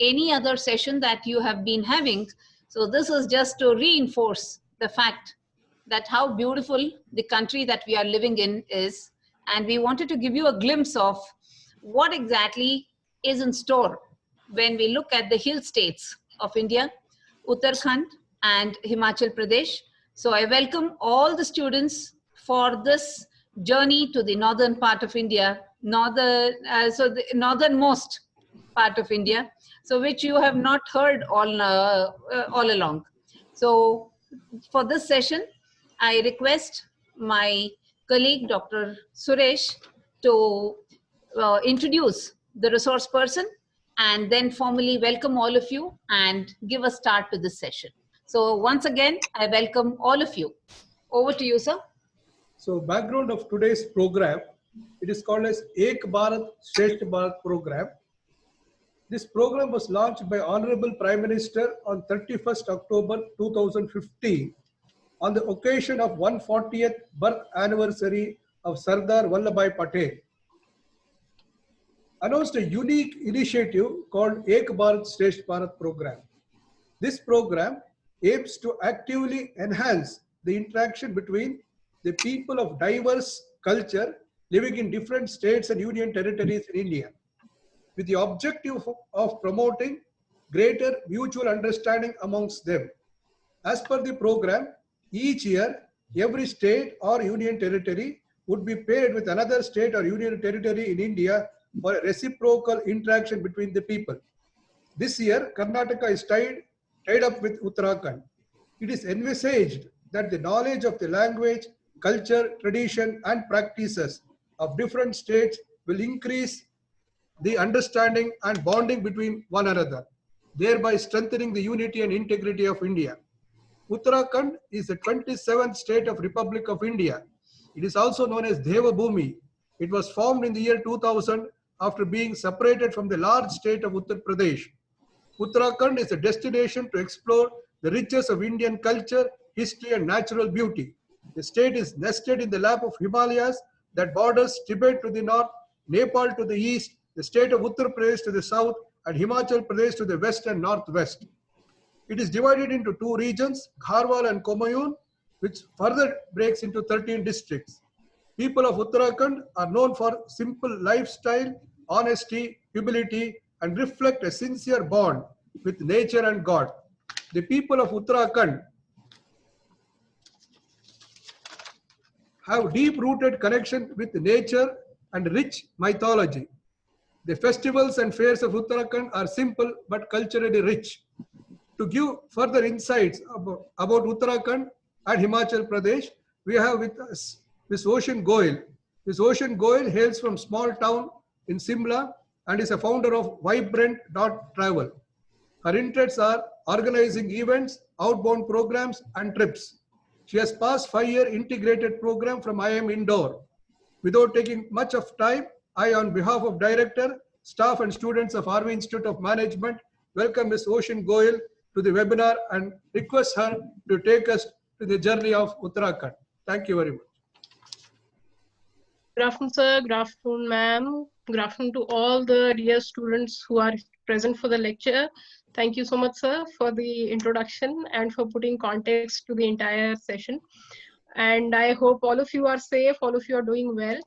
any other session that you have been having. So this is just to reinforce the fact that how beautiful the country that we are living in is. And we wanted to give you a glimpse of what exactly is in store when we look at the hill states of India, Uttarakhand and Himachal Pradesh. So I welcome all the students for this journey to the northern part of India, the northernmost part of India, so which you have not heard all along. So for this session, I request my colleague, Dr. Suresh, to introduce the resource person and then formally welcome all of you and give a start to this session. So once again, I welcome all of you. Over to you, sir. So background of today's program, it is called as Ek Bharat Shresth Bharat program. This program was launched by Honorable Prime Minister on 31st October 2015 on the occasion of 140th birth anniversary of Sardar Vallabhbhai Patel. Announced a unique initiative called Ek Bharat Shresth Bharat program. This program aims to actively enhance the interaction between the people of diverse culture living in different states and union territories in India, with the objective of promoting greater mutual understanding amongst them. As per the program, each year, every state or union territory would be paired with another state or union territory in India for a reciprocal interaction between the people. This year, Karnataka is tied up with Uttarakhand. It is envisaged that the knowledge of the language, culture, tradition, and practices of different states will increase the understanding and bonding between one another, thereby strengthening the unity and integrity of India. Uttarakhand is the 27th state of Republic of India. It is also known as Devabhoomi. It was formed in the year 2000 after being separated from the large state of Uttar Pradesh. Uttarakhand is a destination to explore the riches of Indian culture, history, and natural beauty. The state is nested in the lap of Himalayas that borders Tibet to the north, Nepal to the east, the state of Uttar Pradesh to the south, and Himachal Pradesh to the west and northwest. It is divided into two regions, Gharwal and Kumaon, which further breaks into 13 districts. People of Uttarakhand are known for simple lifestyle, honesty, humility, and reflect a sincere bond with nature and God. The people of Uttarakhand have deep-rooted connection with nature and rich mythology. The festivals and fairs of Uttarakhand are simple but culturally rich. To give further insights about Uttarakhand and Himachal Pradesh, we have with us Ms. Ocean Goyal. Ms. Ocean Goyal hails from small town in Simla and is a founder of Vibrant.travel. Her interests are organizing events, outbound programs, and trips. She has passed 5-year integrated program from IIM Indore. Without taking much of time, I, on behalf of Director, staff, and students of RV Institute of Management, welcome Ms. Ocean Goyal to the webinar and request her to take us to the journey of Uttarakhand. Thank you very much. Good afternoon, sir. Good afternoon, ma'am. Good afternoon to all the dear students who are present for the lecture. Thank you so much, sir, for the introduction and for putting context to the entire session. And I hope all of you are safe, all of you are doing well,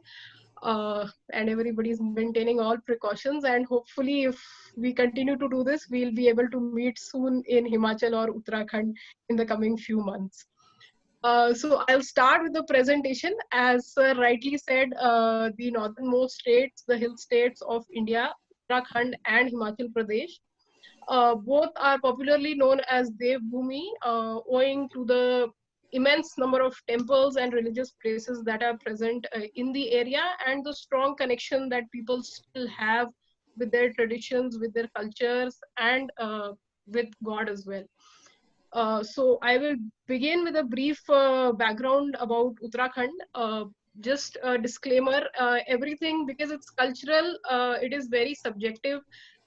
and everybody is maintaining all precautions. And hopefully, if we continue to do this, we'll be able to meet soon in Himachal or Uttarakhand in the coming few months. So I'll start with the presentation. As sir rightly said, the northernmost states, the hill states of India, Uttarakhand and Himachal Pradesh, both are popularly known as Devbhoomi, owing to the immense number of temples and religious places that are present in the area and the strong connection that people still have with their traditions, with their cultures, and with God as well. So I will begin with a brief background about Uttarakhand. Just a disclaimer, everything, because it's cultural, it is very subjective.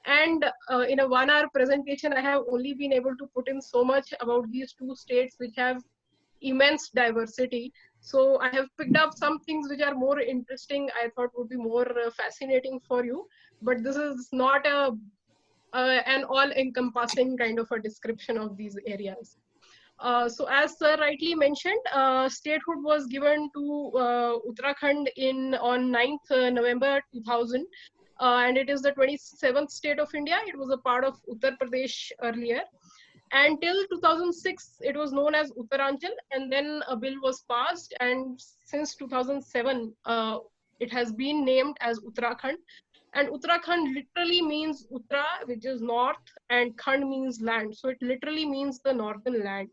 And in a 1-hour presentation, I have only been able to put in so much about these two states which have immense diversity. So I have picked up some things which are more interesting, I thought would be more fascinating for you. But this is not a an all-encompassing kind of a description of these areas. So as Sir rightly mentioned, statehood was given to Uttarakhand on 9th November 2000, and it is the 27th state of India. It was a part of Uttar Pradesh earlier. And till 2006, it was known as Uttaranchal, and then a bill was passed, and since 2007, it has been named as Uttarakhand. And Uttarakhand literally means Uttara, which is north, and Khand means land. So it literally means the northern land.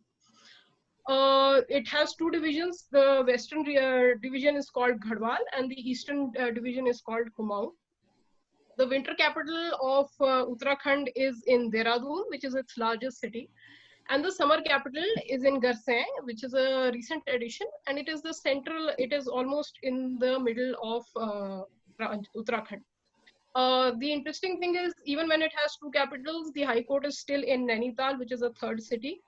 It has two divisions. The western division is called Garhwal, and the eastern division is called Kumaon. The winter capital of Uttarakhand is in Dehradun, which is its largest city. And the summer capital is in Garsain, which is a recent addition. And it is the central, it is almost in the middle of Uttarakhand. The interesting thing is, even when it has two capitals, the High Court is still in Nainital, which is a third city.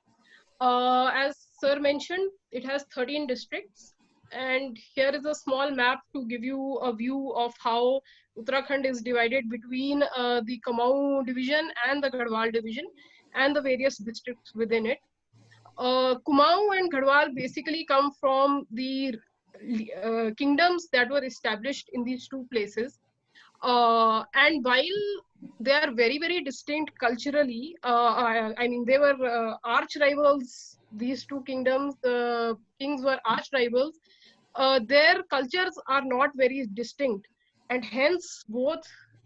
As Sir mentioned, it has 13 districts. And here is a small map to give you a view of how Uttarakhand is divided between the Kumaon division and the Garhwal division and the various districts within it. Kumaon and Garhwal basically come from the kingdoms that were established in these two places. And while they are very, very distinct culturally, I mean, they were arch rivals, these two kingdoms, the kings were arch rivals. Their cultures are not very distinct, and hence both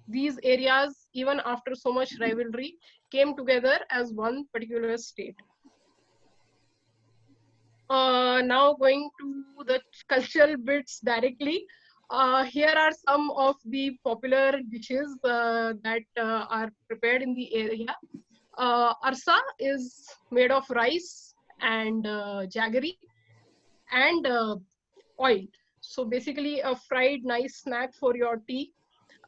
these areas, even after so much rivalry, came together as one particular state. Now going to the cultural bits directly. Here are some of the popular dishes that are prepared in the area. Arsa is made of rice and jaggery and oil. So basically a fried nice snack for your tea.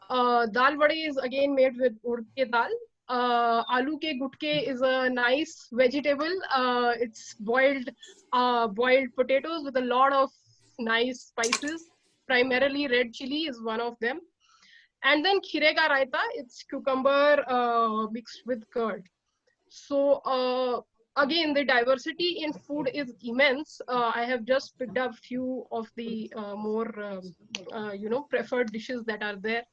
Dal vade is again made with urd ke dal. Aloo ke gutke is a nice vegetable. It's boiled potatoes with a lot of nice spices. Primarily red chili is one of them. And then khire ka raita, it's cucumber mixed with curd. So again, the diversity in food is immense. I have just picked up few of the more preferred dishes that are there.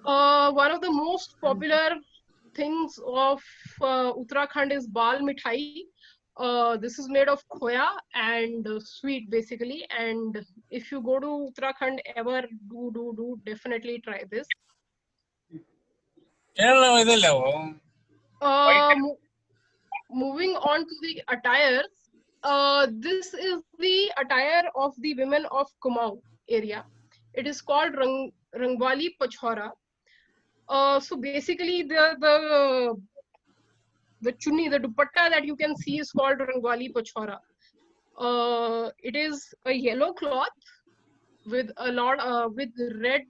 One of the most popular things of Uttarakhand is bal mithai. This is made of khoya and sweet basically. And if you go to Uttarakhand ever, do definitely try this. Moving on to the attires, this is the attire of the women of Kumaon area. It is called Rangwali Pachhora. So basically the chunni, the dupatta that you can see is called Rangwali Pachhora. It is a yellow cloth with a lot with red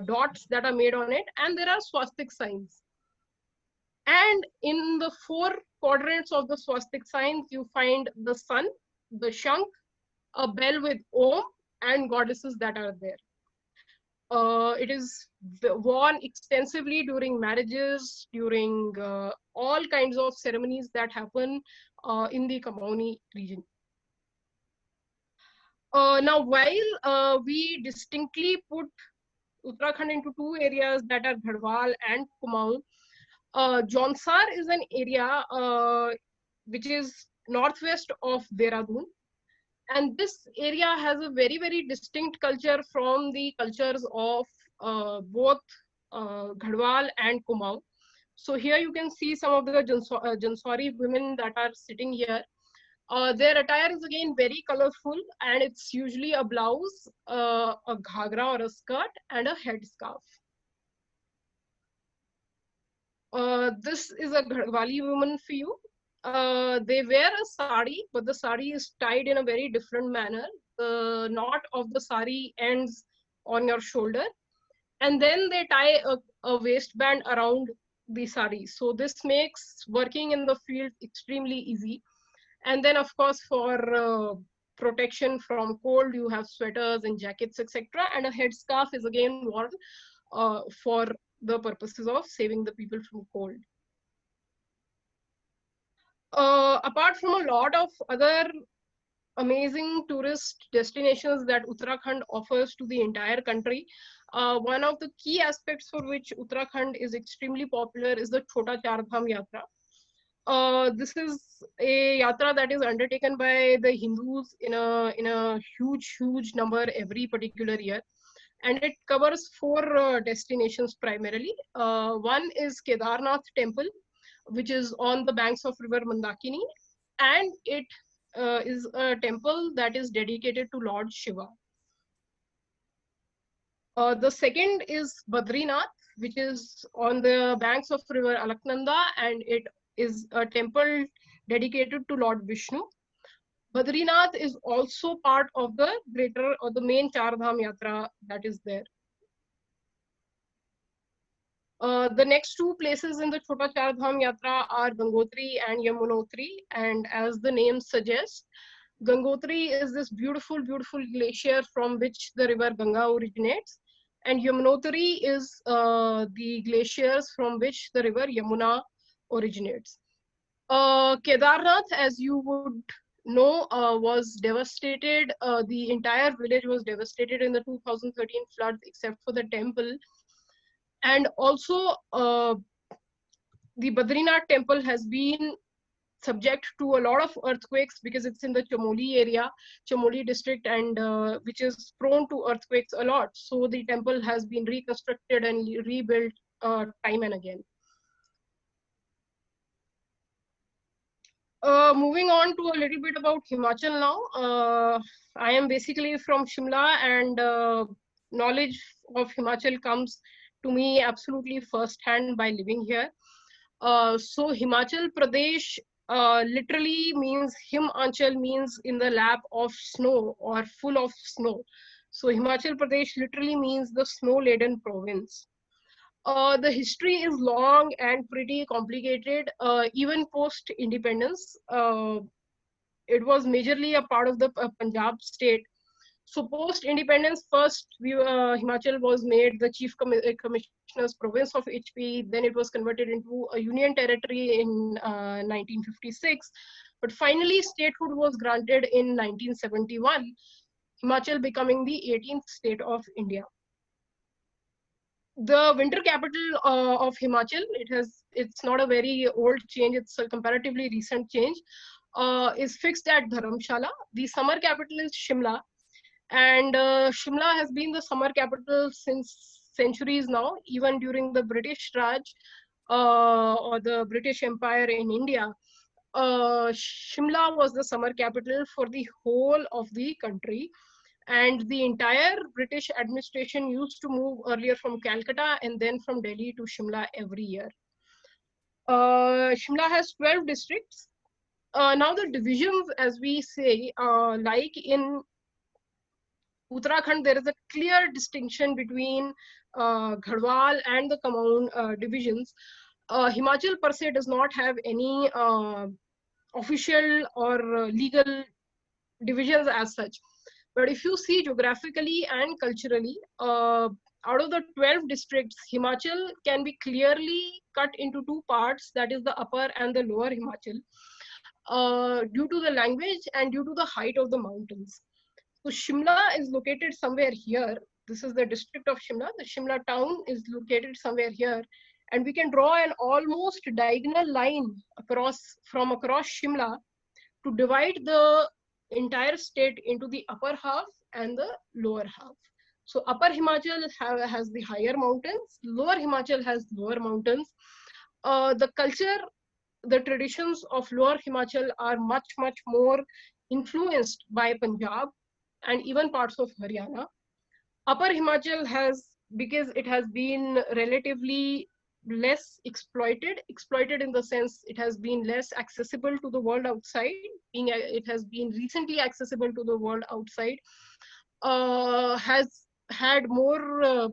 dots that are made on it, and there are swastik signs. And in the four quadrants of the swastik signs, you find the sun, the shankh, a bell with Om, and goddesses that are there. It is worn extensively during marriages, during all kinds of ceremonies that happen in the Kumaoni region. Now, while we distinctly put Uttarakhand into two areas that are Garhwal and Kumaon, Jaunsar is an area which is northwest of Dehradun. And this area has a very, very distinct culture from the cultures of both Garhwal and Kumaon. So here you can see some of the Janswari women that are sitting here. Their attire is again very colorful, and it's usually a blouse, a ghagra or a skirt, and a headscarf. This is a Garhwali woman for you. They wear a sari, but the sari is tied in a very different manner. The knot of the sari ends on your shoulder, and then they tie a waistband around the sari. So this makes working in the field extremely easy. And then, of course, for protection from cold, you have sweaters and jackets, etc. And a headscarf is again worn for the purposes of saving the people from cold. Apart from a lot of other amazing tourist destinations that Uttarakhand offers to the entire country, one of the key aspects for which Uttarakhand is extremely popular is the Chota Char Dham Yatra. This is a yatra that is undertaken by the Hindus in a huge number every particular year, and it covers four destinations primarily. One is Kedarnath Temple, which is on the banks of river Mandakini, and it is a temple that is dedicated to Lord Shiva. The second is Badrinath, which is on the banks of river Alaknanda, and it is a temple dedicated to Lord Vishnu. Badrinath is also part of the greater or the main Char Dham Yatra that is there. The next two places in the Chota Char Dham Yatra are Gangotri and Yamunotri, and as the name suggests, Gangotri is this beautiful glacier from which the river Ganga originates, and Yamunotri is the glaciers from which the river Yamuna originates. Kedarnath, as you would know, was devastated. The entire village was devastated in the 2013 floods, except for the temple. And also, the Badrinath temple has been subject to a lot of earthquakes because it's in the Chamoli area, Chamoli district, and which is prone to earthquakes a lot. So the temple has been reconstructed and rebuilt time and again. Moving on to a little bit about Himachal now. I am basically from Shimla, and knowledge of Himachal comes to me absolutely firsthand by living here. So Himachal Pradesh literally means, Himachal means in the lap of snow or full of snow. So Himachal Pradesh literally means the snow-laden province. The history is long and pretty complicated. Even post-independence, it was majorly a part of the Punjab state. So post-independence, first Himachal was made the chief commissioner's province of HP. Then it was converted into a union territory in 1956. But finally, statehood was granted in 1971, Himachal becoming the 18th state of India. The winter capital of Himachal, it's not a very old change, it's a comparatively recent change, is fixed at Dharamshala. The summer capital is Shimla, and Shimla has been the summer capital since centuries now, even during the British Raj or the British Empire in India. Shimla was the summer capital for the whole of the country. And the entire British administration used to move earlier from Calcutta and then from Delhi to Shimla every year. Shimla has 12 districts. Now the divisions, as we say, like in Uttarakhand, there is a clear distinction between Garhwal and the Kumaon divisions. Himachal per se does not have any official or legal divisions as such. But if you see geographically and culturally, out of the 12 districts, Himachal can be clearly cut into two parts, that is the upper and the lower Himachal, due to the language and due to the height of the mountains. So Shimla is located somewhere here. This is the district of Shimla. The Shimla town is located somewhere here. And we can draw an almost diagonal line from across Shimla to divide the entire state into the upper half and the lower half. So upper Himachal has the higher mountains, lower Himachal has lower mountains. The culture, the traditions of lower Himachal are much more influenced by Punjab and even parts of Haryana. Upper Himachal has, because it has been relatively less exploited in the sense it has been less accessible to the world outside, it has been recently accessible to the world outside, has had more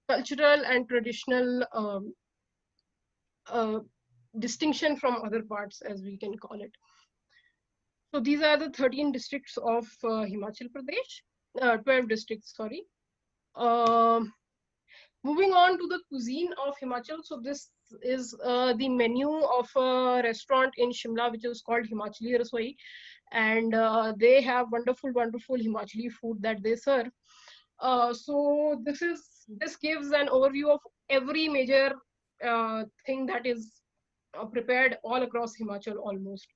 cultural and traditional distinction from other parts, as we can call it. So these are the 13 districts of Himachal Pradesh, 12 districts, sorry. Moving on to the cuisine of Himachal. So this is the menu of a restaurant in Shimla, which is called Himachali Rasoi. And they have wonderful, wonderful Himachali food that they serve. So this gives an overview of every major thing that is prepared all across Himachal almost.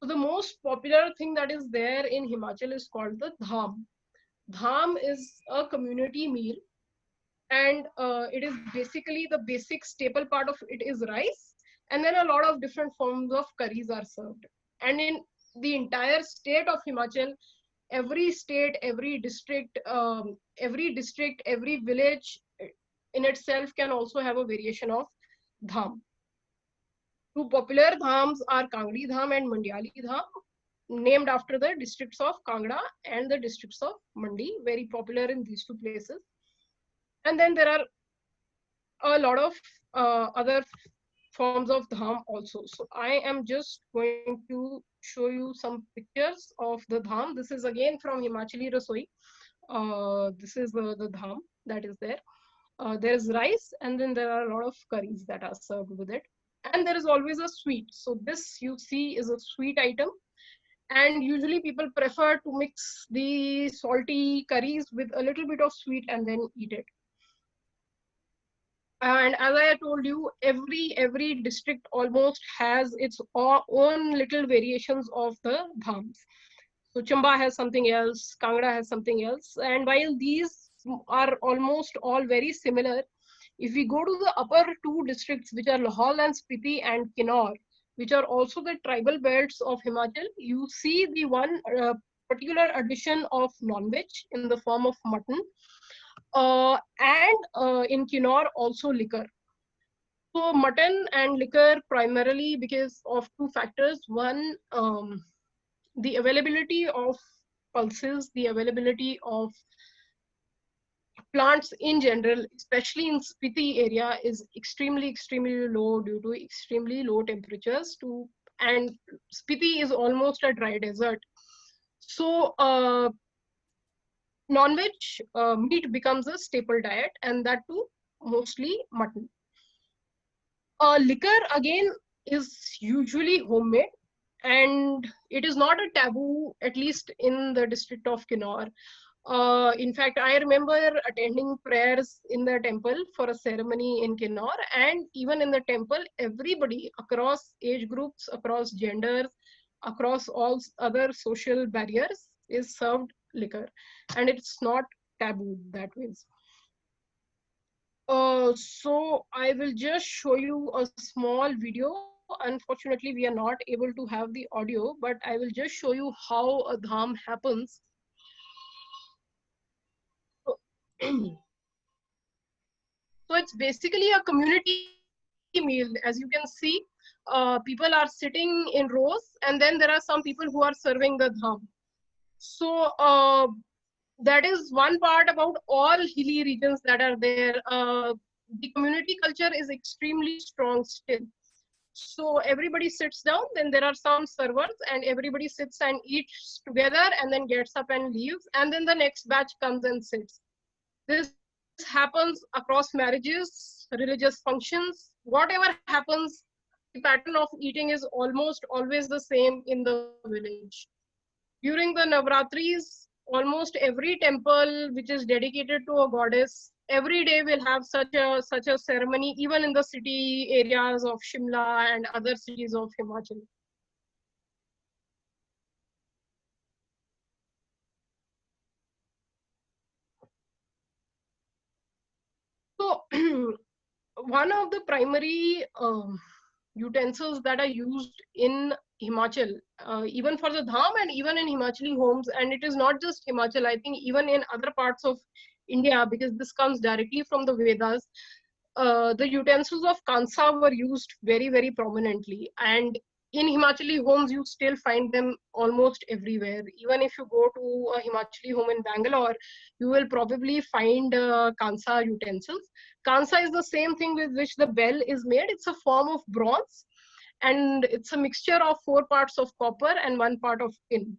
So the most popular thing that is there in Himachal is called the dham. Dham is a community meal, and it is basically the basic staple part of it is rice, and then a lot of different forms of curries are served. And in the entire state of Himachal, every state, every district, every village in itself can also have a variation of dham. Two popular dhams are Kangdi Dham and Mandyali Dham, named after the districts of Kangra and the districts of Mandi, very popular in these two places. And then there are a lot of other forms of dham also. So I am just going to show you some pictures of the dham. This is again from Himachali Rasoi. This is the dham that is there. There's rice, and then there are a lot of curries that are served with it. And there is always a sweet. So this you see is a sweet item. And usually people prefer to mix the salty curries with a little bit of sweet and then eat it. And as I told you, every district almost has its own little variations of the dhams. So Chamba has something else, Kangra has something else. And while these are almost all very similar, if we go to the upper two districts, which are Lahaul and Spiti and Kinnaur, which are also the tribal belts of Himachal, you see the one particular addition of non-veg in the form of mutton. And in Kinnaur also liquor. So mutton and liquor primarily because of two factors. One, the availability of pulses, the availability of plants in general, especially in Spiti area, is extremely low due to extremely low temperatures. And Spiti is almost a dry desert. So non-veg meat becomes a staple diet, and that too mostly mutton. Liquor again is usually homemade, and it is not a taboo, at least in the district of Kinnaur. In fact, I remember attending prayers in the temple for a ceremony in Kinnaur, and even in the temple, everybody across age groups, across genders, across all other social barriers is served liquor, and it's not taboo that way. So I will just show you a small video. Unfortunately, we are not able to have the audio, but I will just show you how a dham happens. So, so it's basically a community meal. As you can see, people are sitting in rows, and then there are some people who are serving the dham. So that is one part about all hilly regions that are there. The community culture is extremely strong still. So everybody sits down, then there are some servers, and everybody sits and eats together and then gets up and leaves, and then the next batch comes and sits. This happens across marriages, religious functions, whatever happens, the pattern of eating is almost always the same in the village. During the Navratris, almost every temple which is dedicated to a goddess, every day will have such a ceremony, even in the city areas of Shimla and other cities of Himachal. So one of the primary utensils that are used in Himachal, even for the dham and even in Himachali homes, and it is not just Himachal, I think even in other parts of India, because this comes directly from the Vedas, the utensils of kansa were used very prominently. And in Himachali homes, you still find them almost everywhere. Even if you go to a Himachali home in Bangalore, you will probably find kansa utensils. Kansa is the same thing with which the bell is made. It's a form of bronze, and it's a mixture of 4 parts of copper and 1 part of tin.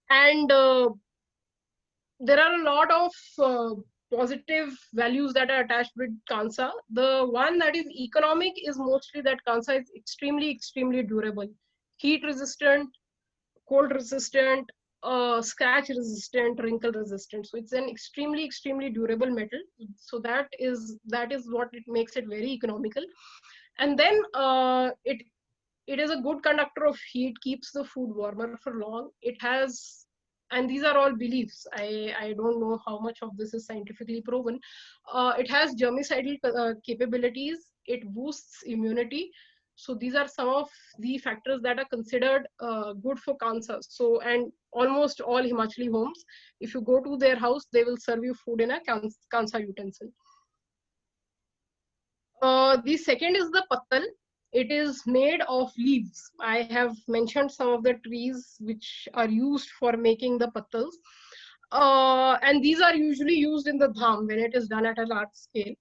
And there are a lot of positive values that are attached with Kansa. The one that is economic is mostly that Kansa is extremely durable, heat resistant, cold resistant, scratch resistant, wrinkle resistant. So it's an extremely durable metal. So that is what it makes it very economical. And then it is a good conductor of heat, keeps the food warmer for long. It has, and these are all beliefs, I don't know how much of this is scientifically proven. It has germicidal capabilities, it boosts immunity. So these are some of the factors that are considered good for Kansa. So, and almost all Himachali homes, if you go to their house, they will serve you food in a Kansa utensil. The second is the pattal. It is made of leaves. I have mentioned some of the trees which are used for making the pattals. And these are usually used in the dham when it is done at a large scale.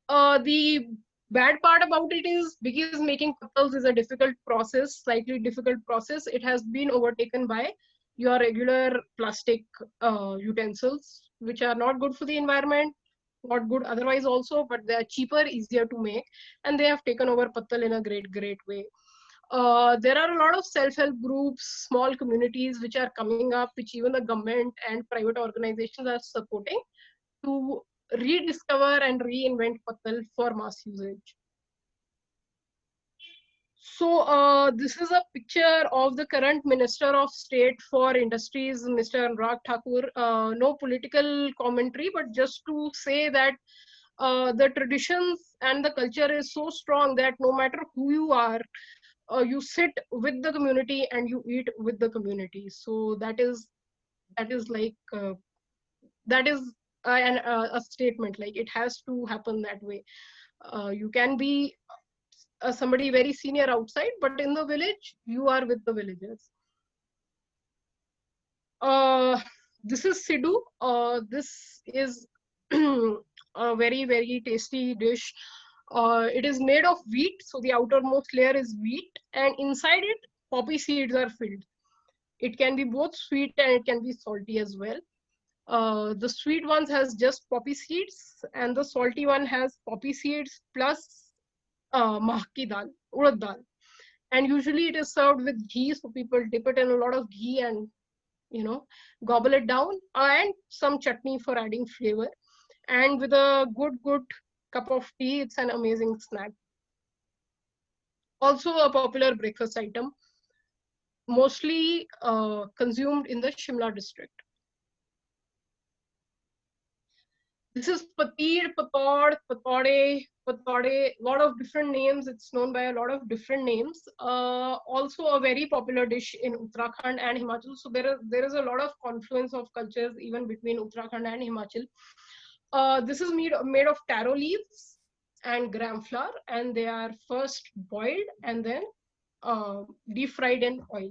The bad part about it is, because making pattals is a difficult process, slightly difficult process, it has been overtaken by your regular plastic utensils, which are not good for the environment, not good otherwise also, but they are cheaper, easier to make, and they have taken over pattal in a great way. There are a lot of self-help groups, small communities which are coming up, which even the government and private organizations are supporting, to rediscover and reinvent pattal for mass usage. So this is a picture of the current Minister of State for Industries, Mr. Anurag Thakur. No political commentary, but just to say that the traditions and the culture is so strong that no matter who you are, you sit with the community and you eat with the community. So that is like that is a statement, like it has to happen that way. You can be somebody very senior outside, but in the village, you are with the villagers. This is Siddu. This is a very tasty dish. It is made of wheat, so the outermost layer is wheat, and inside it, poppy seeds are filled. It can be both sweet and it can be salty as well. The sweet ones has just poppy seeds, and the salty one has poppy seeds plus mahki dal, urad dal. And usually it is served with ghee, so people dip it in a lot of ghee and, you know, gobble it down, and some chutney for adding flavor. And with a good cup of tea, it's an amazing snack. Also a popular breakfast item, mostly consumed in the Shimla district. This is pateed, patod, patode, patode, lot of different names. It's known by a lot of different names. Also a very popular dish in Uttarakhand and Himachal. So there is a lot of confluence of cultures even between Uttarakhand and Himachal. This is made of taro leaves and gram flour, and they are first boiled and then deep fried in oil.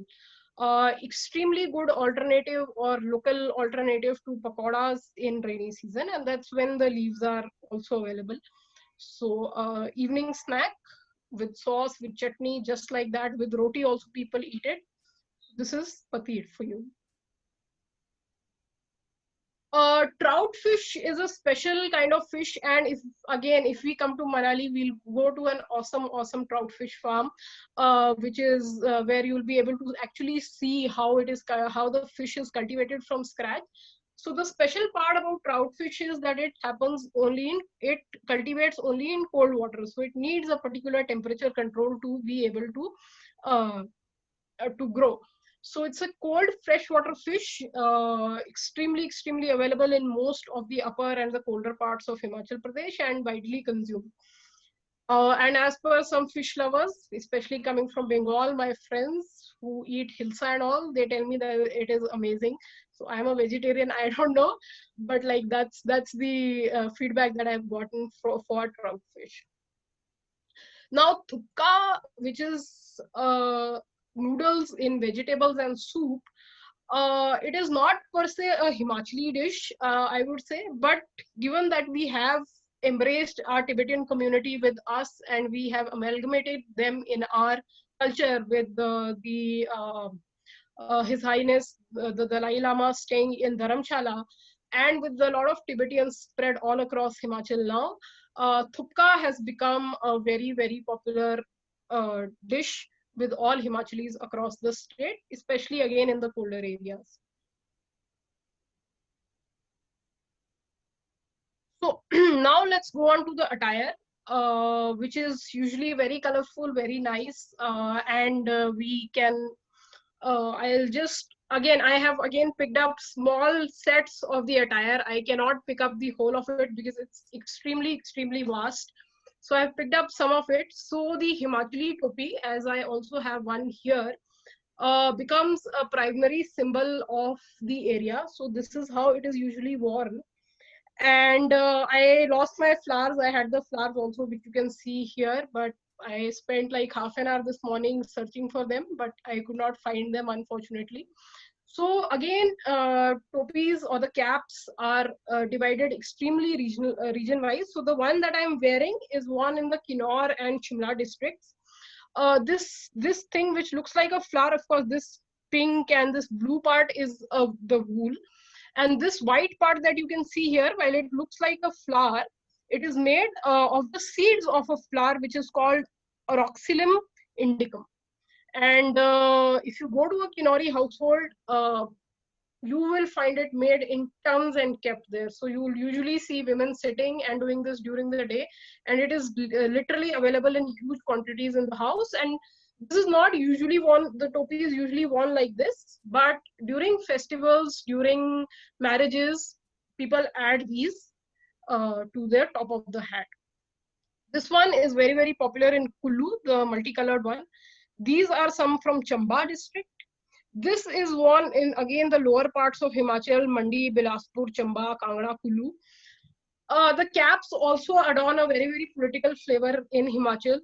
Extremely good alternative or local alternative to pakoras in rainy season, and that's when the leaves are also available. So evening snack with sauce, with chutney, just like that, with roti also people eat it. This is pateed for you. Trout fish is a special kind of fish, and if we come to Manali, we'll go to an awesome trout fish farm, which is where you'll be able to actually see how the fish is cultivated from scratch. So the special part about trout fish is that it cultivates only in cold water, so it needs a particular temperature control to be able to grow. So it's a cold freshwater fish, extremely available in most of the upper and the colder parts of Himachal Pradesh, and widely consumed. And as per some fish lovers, especially coming from Bengal, my friends who eat hilsa and all, they tell me that it is amazing. So I'm a vegetarian, I don't know, but like that's the feedback that I've gotten for trout fish. Now thukka, which is noodles in vegetables and soup, it is not per se a Himachali dish, I would say, but given that we have embraced our Tibetan community with us and we have amalgamated them in our culture with His Highness the Dalai Lama staying in Dharamshala, and with a lot of Tibetans spread all across Himachal now, thupka has become a very, very popular dish with all Himachalis across the state, especially again in the colder areas. So now let's go on to the attire, which is usually very colorful, very nice, and we can. I'll just I have again picked up small sets of the attire. I cannot pick up the whole of it because it's extremely, extremely vast. So I've picked up some of it. So the Himachali topi, as I also have one here, becomes a primary symbol of the area. So this is how it is usually worn. And I lost my flowers. I had the flowers also, which you can see here, but I spent like half an hour this morning searching for them, but I could not find them, unfortunately. So again, topis or the caps are divided extremely region-wise. So the one that I'm wearing is one in the Kinnaur and Shimla districts. This thing which looks like a flower, of course, this pink and this blue part is the wool. And this white part that you can see here, while it looks like a flower, it is made of the seeds of a flower which is called Auroxylum indicum. And if you go to a Kinnauri household, you will find it made in tons and kept there. So you will usually see women sitting and doing this during the day, and it is literally available in huge quantities in the house. And this is not usually worn, the topi is usually worn like this, but during festivals, during marriages, people add these to their top of the hat. This one is very, very popular in Kullu, the multicolored one. These are some from Chamba district. This is worn in, again, the lower parts of Himachal, Mandi, Bilaspur, Chamba, Kangra, Kullu. The caps also adorn a very, very political flavor in Himachal.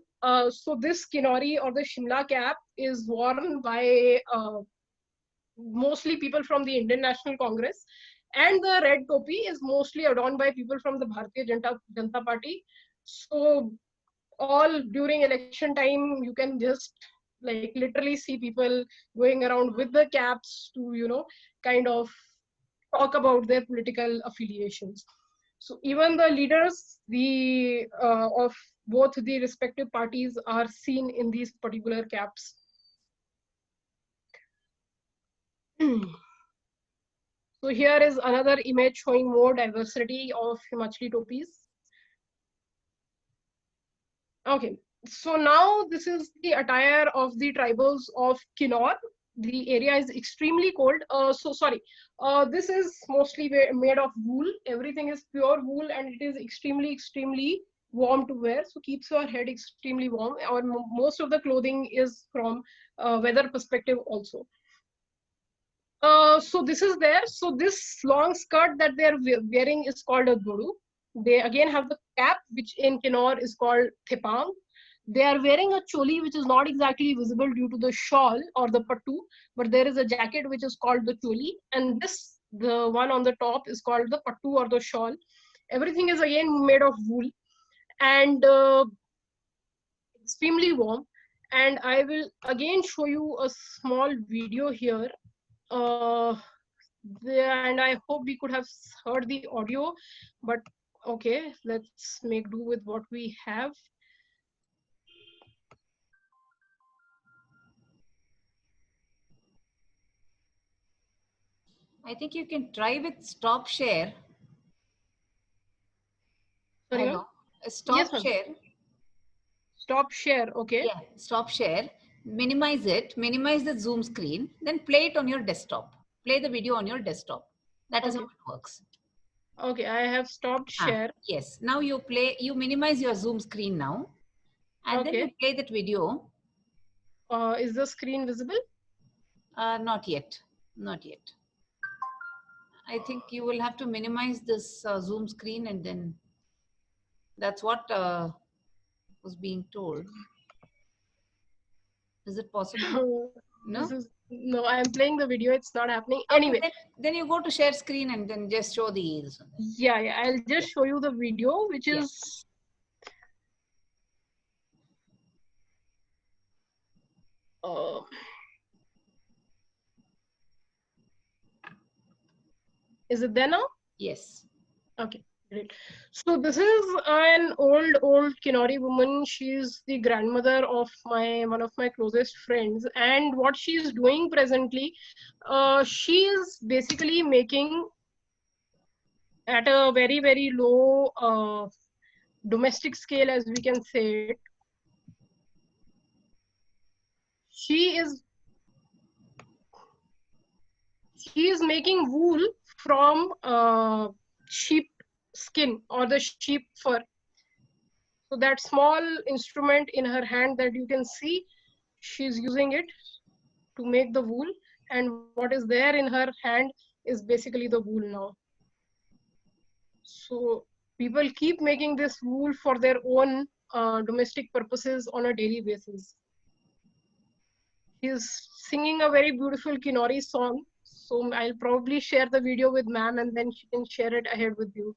So this Kinnauri or the Shimla cap is worn by mostly people from the Indian National Congress. And the red topi is mostly adorned by people from the Bharatiya Janata Party. So all during election time, you can just like literally see people going around with the caps to, you know, kind of talk about their political affiliations. So even the leaders of both the respective parties are seen in these particular caps. So here is another image showing more diversity of Himachali topis. Okay, so now this is the attire of the tribals of Kinnaur. The area is extremely cold. This is mostly made of wool. Everything is pure wool, and it is extremely, extremely warm to wear. So keeps your head extremely warm. Or most of the clothing is from weather perspective also. So this is there. So this long skirt that they are wearing is called a dodu. They again have the cap, which in Kinnaur is called thepang. They are wearing a choli, which is not exactly visible due to the shawl or the pattu, but there is a jacket which is called the choli, and this, the one on the top, is called the pattu or the shawl. Everything is again made of wool and extremely warm. And I will again show you a small video here. And I hope we could have heard the audio, but okay, let's make do with what we have. I think you can try with stop share. Sorry, Hello. Stop yes, share. Stop share, okay. Yeah, stop share. Minimize it. Minimize the Zoom screen. Then play it on your desktop. Play the video on your desktop. That is how it works. Okay, I have stopped share. Yes. Now you play. You minimize your Zoom screen now, and then you play that video. Is the screen visible? Not yet. Not yet. I think you will have to minimize this Zoom screen, and then that's what was being told. Is it possible? No? No, I'm playing the video. It's not happening. Anyway. Then you go to share screen and then just show the... Yeah, I'll just show you the video, which is... Is it there now? Yes. Okay, great. So this is an old Kinori woman. She's the grandmother of one of my closest friends. And what she is doing presently, she is basically making at a very low domestic scale, as we can say it. She is making wool from sheep skin or the sheep fur. So that small instrument in her hand that you can see, she's using it to make the wool, and what is there in her hand is basically the wool now. So people keep making this wool for their own domestic purposes on a daily basis. She's singing a very beautiful Kinori song. So I'll probably share the video with ma'am and then she can share it ahead with you.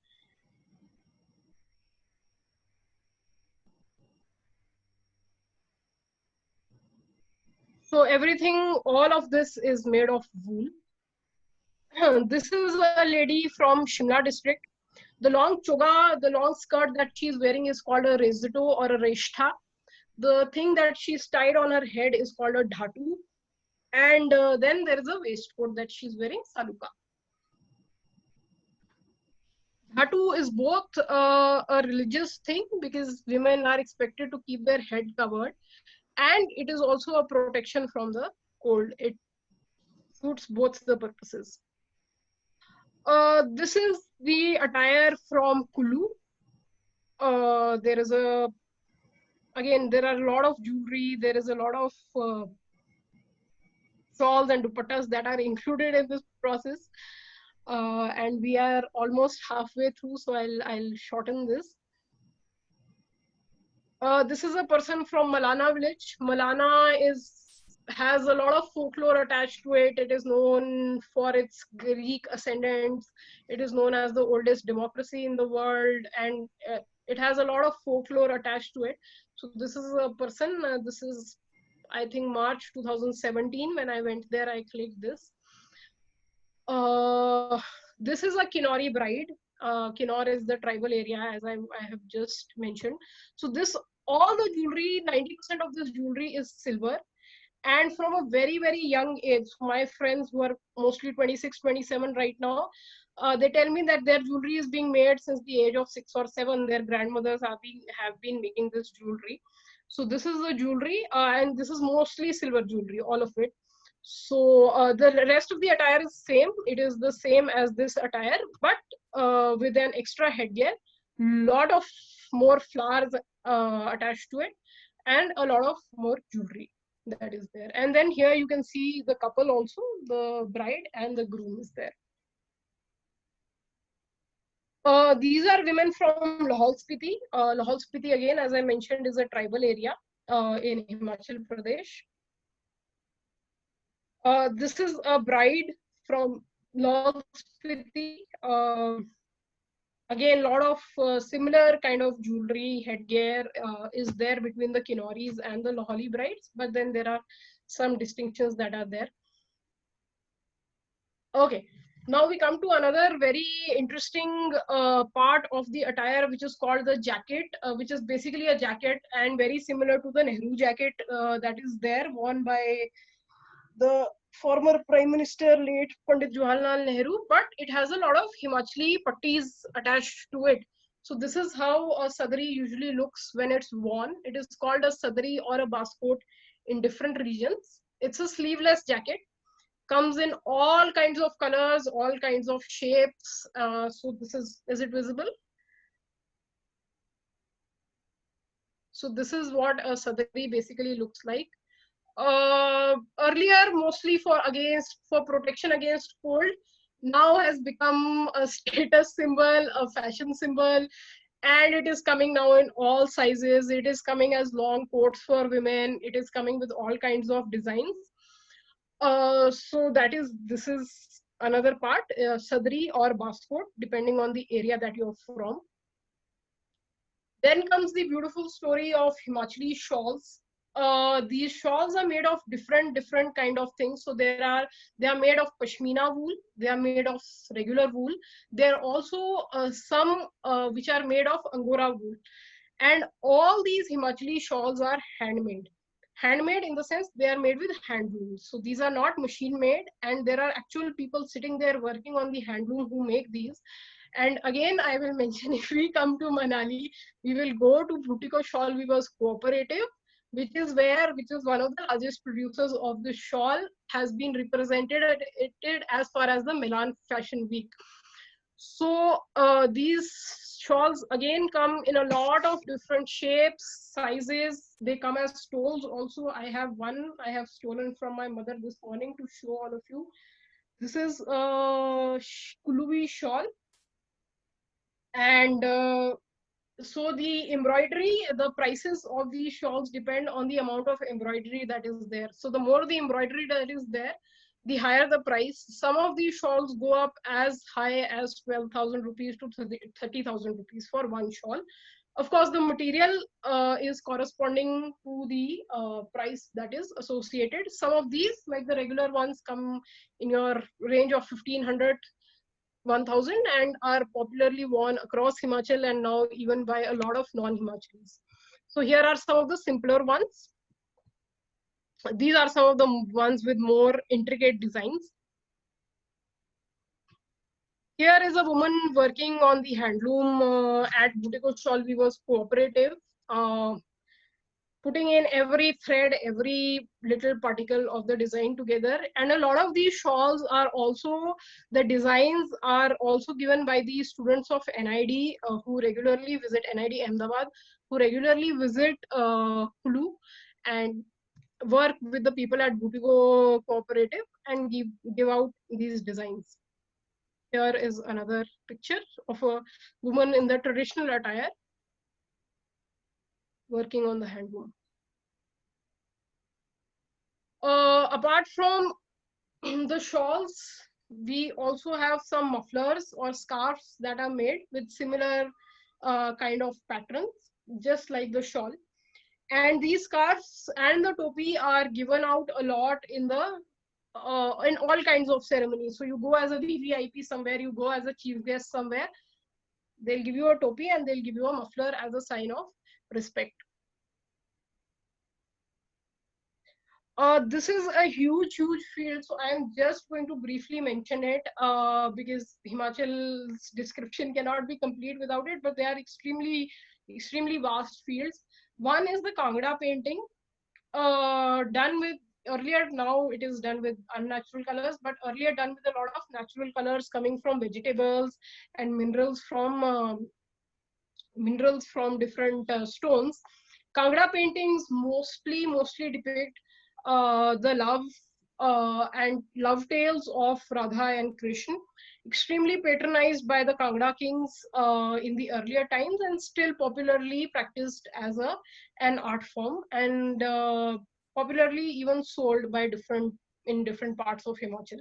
So everything, all of this is made of wool. This is a lady from Shimla district. The long choga, the long skirt that she's wearing is called a rezito or a reshtha. The thing that she's tied on her head is called a dhatu. And then there is a waistcoat that she's wearing, saluka. Dhatu is both a religious thing because women are expected to keep their head covered, and it is also a protection from the cold. It suits both the purposes. This is the attire from Kulu. There is again, there are a lot of jewelry. There is a lot of shawls and dupattas that are included in this process. And we are almost halfway through, so I'll shorten this. This is a person from Malana village. Malana has a lot of folklore attached to it. It is known for its Greek ascendants. It is known as the oldest democracy in the world, and it has a lot of folklore attached to it. So this is a person, this is, I think, March 2017. When I went there, I clicked this. This is a Kinori bride. Kinnaur is the tribal area, as I have just mentioned. So this, all the jewelry, 90% of this jewelry is silver. And from a very young age, my friends who are mostly 26, 27 right now, they tell me that their jewelry is being made since the age of 6 or 7. Their grandmothers have been making this jewelry. So this is the jewelry, and this is mostly silver jewelry, all of it. So the rest of the attire is same. It is the same as this attire, but with an extra headgear, lot of more flowers attached to it, and a lot of more jewelry that is there. And then here you can see the couple also, the bride and the groom is there. These are women from Lahaul Spiti. Lahaul Spiti, again, as I mentioned, is a tribal area in Himachal Pradesh. This is a bride from Lahaul Spiti. Again, a lot of similar kind of jewelry, headgear is there between the Kinnoris and the Lahauli brides, but then there are some distinctions that are there. Okay, now we come to another very interesting part of the attire, which is called the jacket, which is basically a jacket and very similar to the Nehru jacket that is there, worn by the former Prime Minister, late Pandit Jawaharlal Nehru, but it has a lot of Himachali pattis attached to it. So this is how a sadri usually looks when it's worn. It is called a sadri or a bascoat in different regions. It's a sleeveless jacket, comes in all kinds of colors, all kinds of shapes. So this is it visible? So this is what a sadri basically looks like. Earlier mostly for protection against cold, now has become a status symbol, a fashion symbol, and it is coming now in all sizes. It is coming as long coats for women. It is coming with all kinds of designs. So this is another part, sadri or bascoat, depending on the area that you're from. Then comes the beautiful story of Himachali shawls. These shawls are made of different kind of things. So they are made of pashmina wool, they are made of regular wool. There are also some which are made of angora wool. And all these Himachali shawls are handmade. Handmade in the sense they are made with handloom. So these are not machine made, and there are actual people sitting there working on the handloom who make these. And again, I will mention, if we come to Manali, we will go to Butiko Shawl Weavers Cooperative, which is one of the largest producers of the shawl, has been represented at it as far as the Milan Fashion Week. So these shawls again come in a lot of different shapes, sizes. They come as stoles also. I have one I have stolen from my mother this morning to show all of you. This is a Kuluvi shawl. And so the embroidery, the prices of these shawls depend on the amount of embroidery that is there. So the more the embroidery that is there, the higher the price. Some of these shawls go up as high as 12,000 rupees to 30,000 rupees for one shawl. Of course, the material is corresponding to the price that is associated. Some of these, like the regular ones, come in your range of 1,500, 1,000, and are popularly worn across Himachal and now even by a lot of non-Himachalis. So here are some of the simpler ones. These are some of the ones with more intricate designs. Here is a woman working on the handloom at Butiko Shawl Weavers Cooperative, putting in every thread, every little particle of the design together. And a lot of these shawls are also, the designs are also given by the students of NID who regularly visit NID Ahmedabad, who regularly visit Kulu and work with the people at Butiko Cooperative and give out these designs. Here is another picture of a woman in the traditional attire working on the handloom. Apart from the shawls, we also have some mufflers or scarves that are made with similar kind of patterns, just like the shawl. And these scarves and the topi are given out a lot in the in all kinds of ceremonies. So you go as a VVIP somewhere, you go as a chief guest somewhere, they'll give you a topi and they'll give you a muffler as a sign of respect. This is a huge field, so I'm just going to briefly mention it because Himachal's description cannot be complete without it, but they are extremely vast fields. One is the Kangra painting, done with, earlier, now it is done with unnatural colors, but earlier done with a lot of natural colors coming from vegetables and minerals from different stones. Kangra paintings mostly depict the love and love tales of Radha and Krishna, extremely patronized by the Kangra kings in the earlier times, and still popularly practiced as an art form, and popularly even sold by in different parts of Himachal.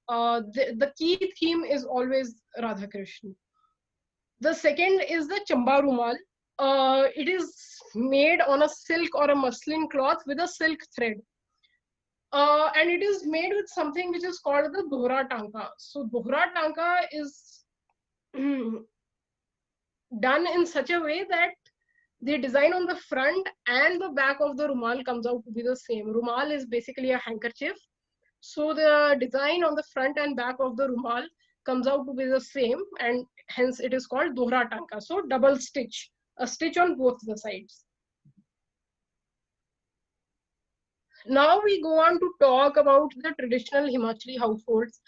The key theme is always Radha Krishna. The second is the Chamba Rumal. It is made on a silk or a muslin cloth with a silk thread. And it is made with something which is called the Dohra Tanka. So Dohra Tanka is done in such a way that the design on the front and the back of the rumal comes out to be the same. Rumal is basically a handkerchief. So the design on the front and back of the rumal comes out to be the same, and hence it is called Dohra Tanka. So double stitch, a stitch on both the sides. Now we go on to talk about the traditional Himachali households.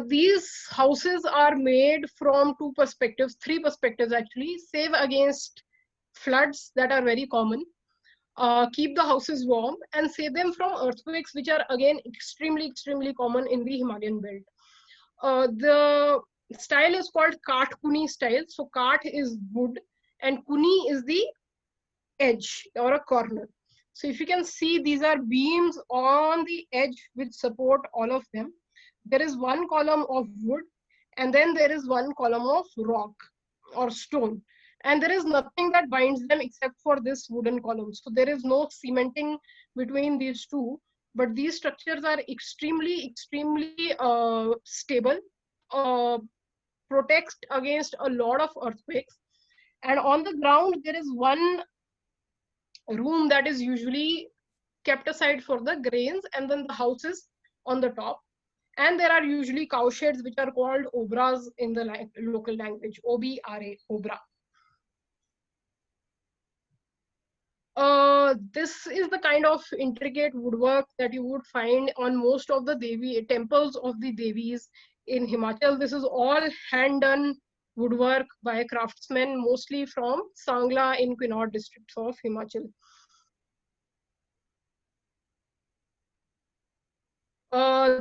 These houses are made from three perspectives actually. Save against floods that are very common, keep the houses warm, and save them from earthquakes, which are again extremely common in the Himalayan belt. The style is called Kath Kuni style. So Kath is wood and Kuni is the edge or a corner. So if you can see, these are beams on the edge which support all of them. There is one column of wood and then there is one column of rock or stone. and there is nothing that binds them except for this wooden column. So there is no cementing between these two, but these structures are extremely stable, uh, protect against a lot of earthquakes. And on the ground, there is one room that is usually kept aside for the grains, and then the house is on the top. And there are usually cow sheds, which are called obras in the local language, OBRA, obra. This is the kind of intricate woodwork that you would find on most of the Devi temples of the Devis in Himachal. This is all hand done woodwork by craftsmen, mostly from Sangla in Kinnaur district of Himachal.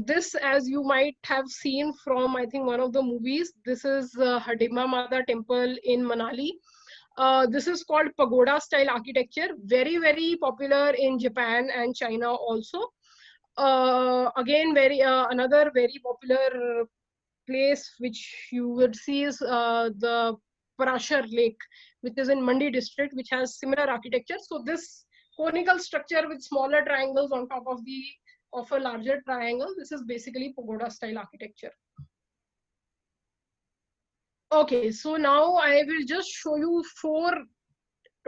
This, as you might have seen from, I think, one of the movies, this is Hadima Mata temple in Manali. This is called pagoda style architecture, very popular in Japan and China also. Again, another very popular place which you would see is the Parashar Lake, which is in Mandi district, which has similar architecture. So this conical structure with smaller triangles on top of a larger triangle, this is basically pagoda style architecture. Okay, so now I will just show you 4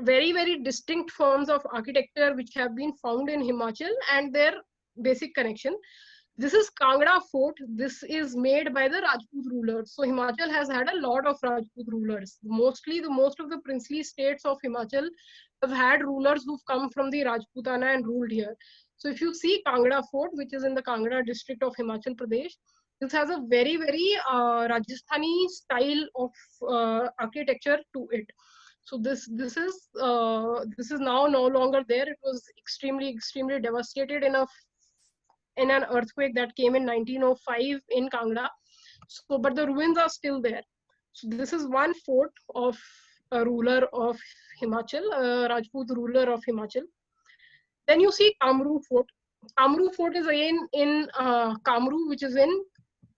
very distinct forms of architecture which have been found in Himachal and their basic connection. This is Kangra Fort. This is made by the Rajput rulers. So Himachal has had a lot of Rajput rulers. Most of the princely states of Himachal have had rulers who've come from the Rajputana and ruled here. So if you see Kangra Fort, which is in the Kangra district of Himachal Pradesh, this has a very Rajasthani style of architecture to it. So this is now no longer there. It was extremely devastated in an earthquake that came in 1905 in Kangra. So, but the ruins are still there. So this is one fort of a ruler of Himachal, a Rajput ruler of Himachal. Then you see Kamru Fort. Kamru Fort is again in Kamru, which is in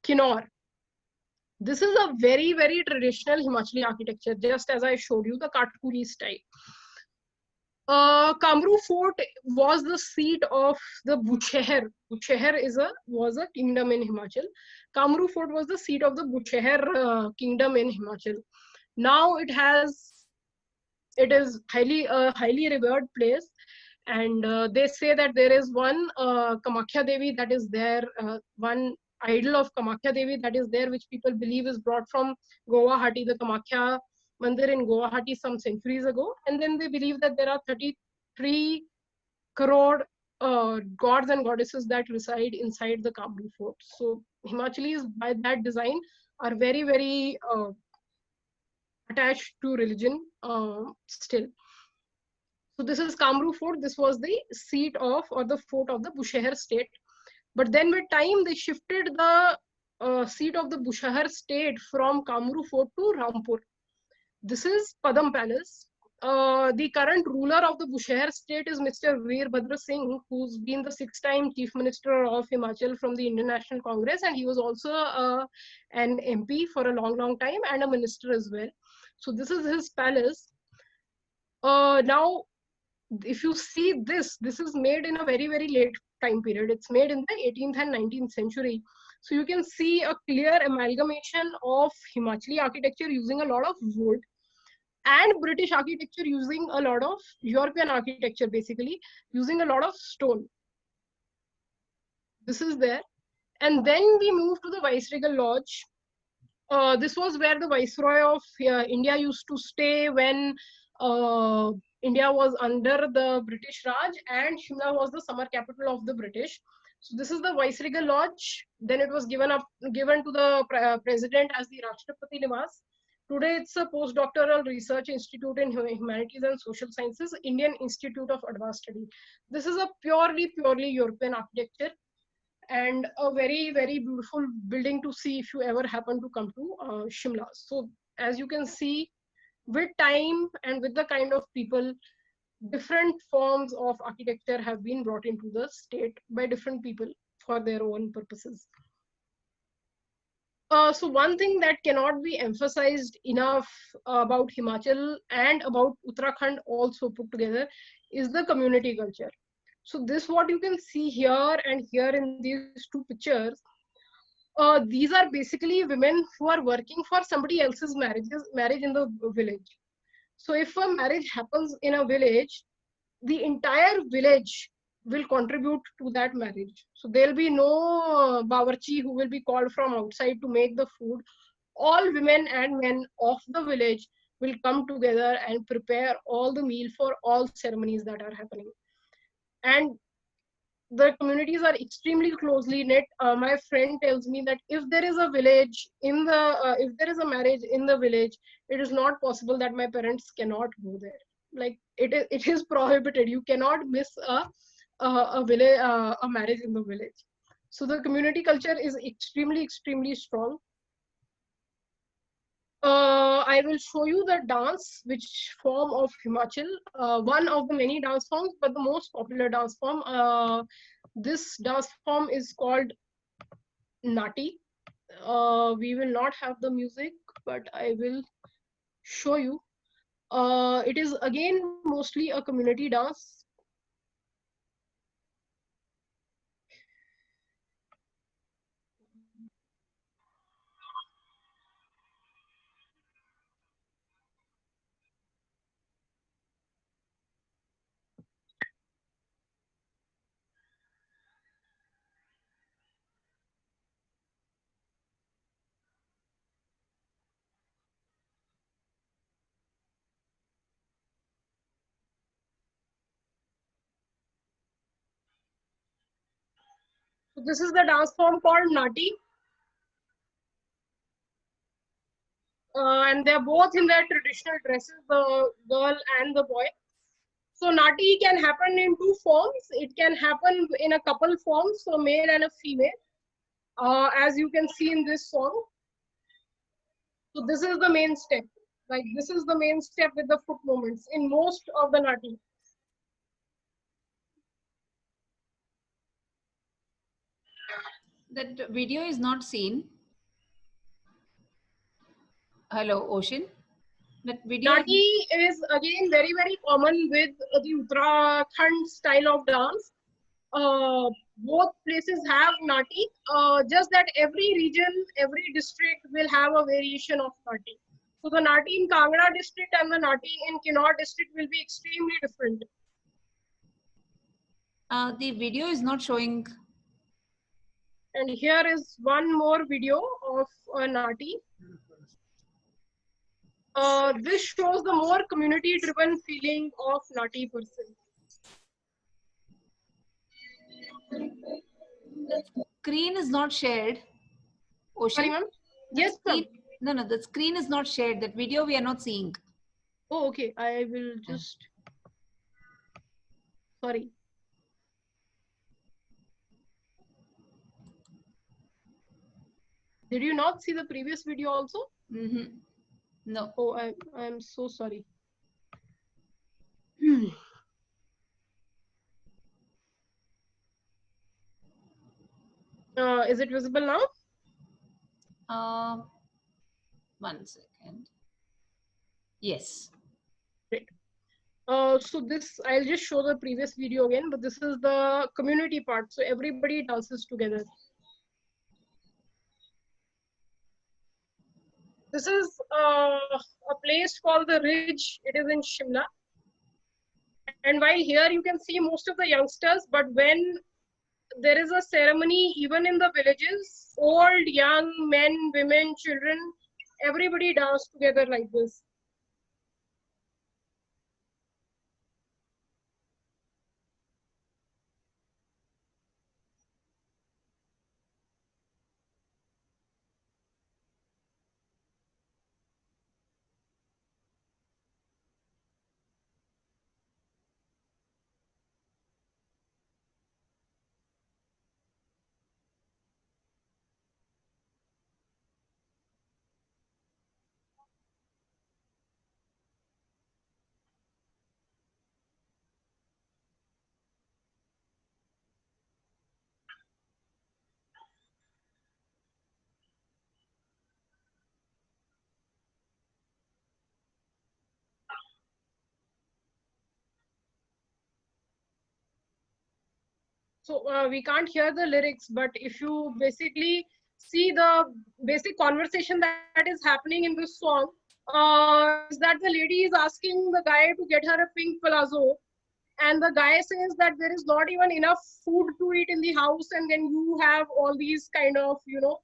Kinnaur. This is a very traditional Himachali architecture, just as I showed you, the Katkuri style. Kamru Fort was the seat of the Bucheher. Bucheher was a kingdom in Himachal. Kamru Fort was the seat of the Bucheher kingdom in Himachal. Now it is highly revered place, and they say that there is one Kamakhya Devi that is there, one idol of Kamakhya Devi that is there, which people believe is brought from Guwahati, the Kamakhya Mandir in Guwahati some centuries ago. And then they believe that there are 33 crore gods and goddesses that reside inside the Kamru Fort. So Himachalis, by that design, are very attached to religion still. So this is Kamru Fort. This was the seat of, or the fort of, the Bucheher state. But then with time, they shifted the seat of the Bucheher state from Kamru Fort to Rampur. This is Padam Palace. The current ruler of the Bucheher state is Mr. Veerbhadra Singh, who's been the 6th-time Chief Minister of Himachal from the Indian National Congress, and he was also an MP for a long time and a minister as well. So this is his palace. Now, if you see this is made in a very late time period. It's made in the 18th and 19th century. So you can see a clear amalgamation of Himachali architecture using a lot of wood and British architecture using a lot of European architecture, basically using a lot of stone. This is there. And then we move to the Viceregal Lodge. This was where the Viceroy of India used to stay when India was under the British Raj, and Shimla was the summer capital of the British. So this is the Viceregal Lodge. Then it was given to the president as the Rashtrapati Niwas. Today it's a postdoctoral research institute in humanities and social sciences, Indian Institute of Advanced Study. This is a purely European architecture, and a very beautiful building to see if you ever happen to come to Shimla. So as you can see, with time and with the kind of people, different forms of architecture have been brought into the state by different people for their own purposes. So one thing that cannot be emphasized enough about Himachal and about Uttarakhand also put together is the community culture. So this what you can see here and here in these two pictures. These are basically women who are working for somebody else's marriage in the village. So if a marriage happens in a village, the entire village will contribute to that marriage. So there'll be no bawarchi who will be called from outside to make the food. All women and men of the village will come together and prepare all the meal for all ceremonies that are happening. And the communities are extremely closely knit. My friend tells me that if there is a village in the, if there is a marriage in the village, it is not possible that my parents cannot go there. Like it is prohibited. You cannot miss a village, a marriage in the village. So the community culture is extremely strong. I will show you the dance, which form of Himachal, one of the many dance forms, but the most popular dance form. This dance form is called Nati. We will not have the music, but I will show you. It is again mostly a community dance. So this is the dance form called Nati. And they're both in their traditional dresses, the girl and the boy. So Nati can happen in two forms. It can happen in a couple forms, so male and a female, as you can see in this song. So this is the main step. Like this is the main step with the foot movements in most of the Nati. That video is not seen. Hello, Ocean. That video. Nati is again very common with the Uttarakhand style of dance. Both places have Nati, just that every region, every district will have a variation of Nati. So the Nati in Kangra district and the Nati in Kinnaur district will be extremely different. The video is not showing. And here is one more video of a Nati. This shows the more community-driven feeling of Nati person. The screen is not shared. Ocean? Sorry, ma'am? Yes, ma'am. No, the screen is not shared. That video we are not seeing. Oh, okay. I will just... Sorry. Did you not see the previous video also? Mm-hmm. No. Oh, I'm so sorry. Is it visible now? 1 second. Yes. Great. So this, I'll just show the previous video again, but this is the community part. So everybody dances together. This is a place called the Ridge. It is in Shimla. And while here you can see most of the youngsters, but when there is a ceremony, even in the villages, old, young, men, women, children, everybody dance together like this. So we can't hear the lyrics, but if you basically see the basic conversation that is happening in this song, is that the lady is asking the guy to get her a pink palazzo, and the guy says that there is not even enough food to eat in the house, and then you have all these kind of, you know,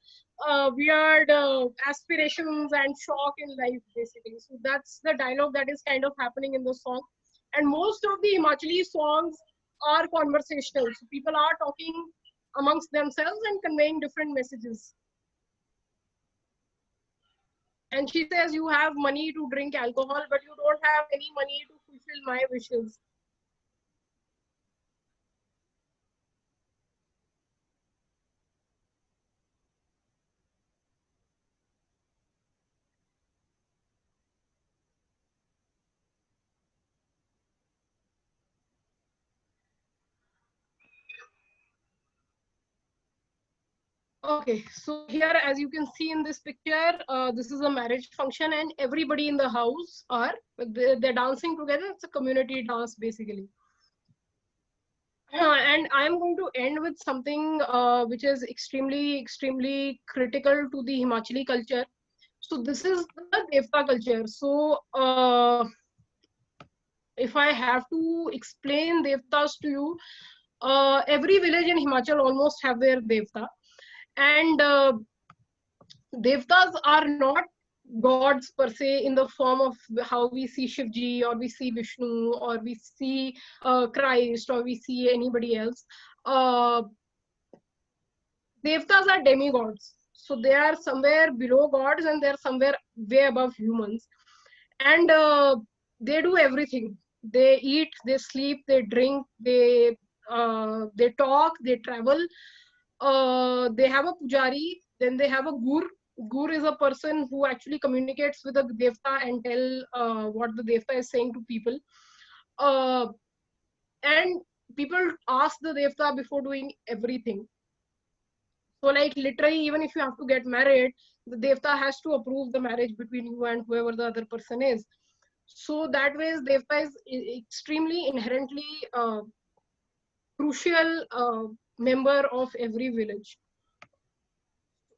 weird aspirations and shock in life, basically. So that's the dialogue that is kind of happening in the song. And most of the Himachali songs are conversational, so people are talking amongst themselves and conveying different messages. And she says, you have money to drink alcohol, but you don't have any money to fulfill my wishes. Okay, so here, as you can see in this picture, this is a marriage function, and everybody in the house are they're dancing together. It's a community dance, basically. And I'm going to end with something which is extremely critical to the Himachali culture. So this is the Devta culture. So if I have to explain Devtas to you, every village in Himachal almost have their Devta, and Devtas are not gods per se in the form of how we see Shivji or we see Vishnu or we see Christ or we see anybody else. Uh, Devtas are demigods. So they are somewhere below gods and they're somewhere way above humans. And they do everything. They eat, they sleep, they drink, they talk, they travel. They have a pujari, then they have a gur. Gur is a person who actually communicates with the devta and tell what the devta is saying to people. Uh, and people ask the devta before doing everything. So like literally, even if you have to get married, the devta has to approve the marriage between you and whoever the other person is. So that way, devta is extremely inherently crucial member of every village.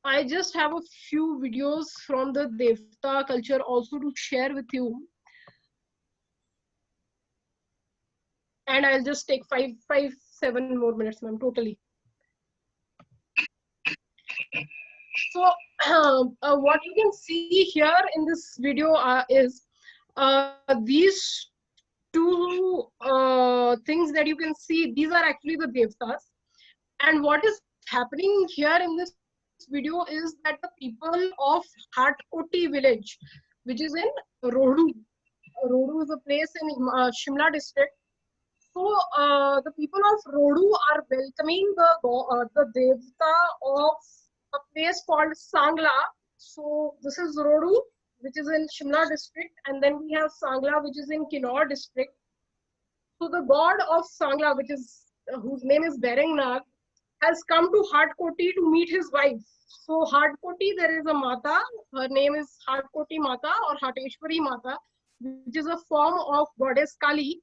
I just have a few videos from the Devta culture also to share with you. And I'll just take 7 more minutes, ma'am, totally. So what you can see here in this video is these two things that you can see. These are actually the Devtas. And what is happening here in this video is that the people of Hatkoti village, which is in Rohdu. Rohdu is a place in Shimla district. So the people of Rohdu are welcoming the devta of a place called Sangla. So this is Rohdu, which is in Shimla district, and then we have Sangla, which is in Kinnaur district. So the god of Sangla, which is whose name is Berengnag, has come to Hatkoti to meet his wife. So Hatkoti, there is a Mata. Her name is Hatkoti Mata or Hateshwari Mata, which is a form of goddess Kali.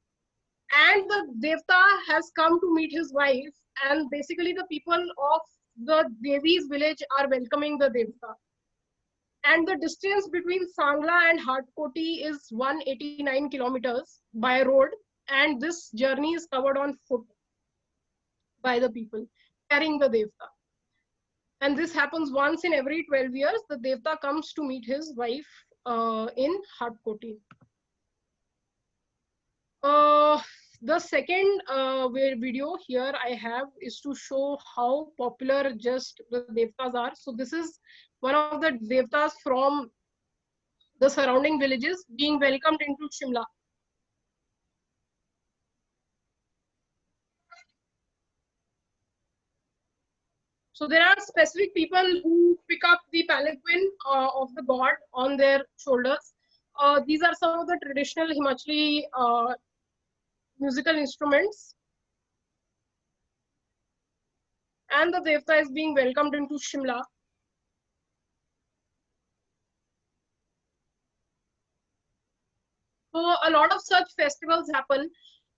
And the Devta has come to meet his wife. And basically the people of the Devi's village are welcoming the Devta. And the distance between Sangla and Hatkoti is 189 kilometers by road. And this journey is covered on foot by the people carrying the Devta. And this happens once in every 12 years. The Devta comes to meet his wife in Hatkoti. The second video here I have is to show how popular just the Devtas are. So this is one of the Devtas from the surrounding villages being welcomed into Shimla. So there are specific people who pick up the palanquin of the god on their shoulders. These are some of the traditional Himachali musical instruments. And the Devta is being welcomed into Shimla. So a lot of such festivals happen.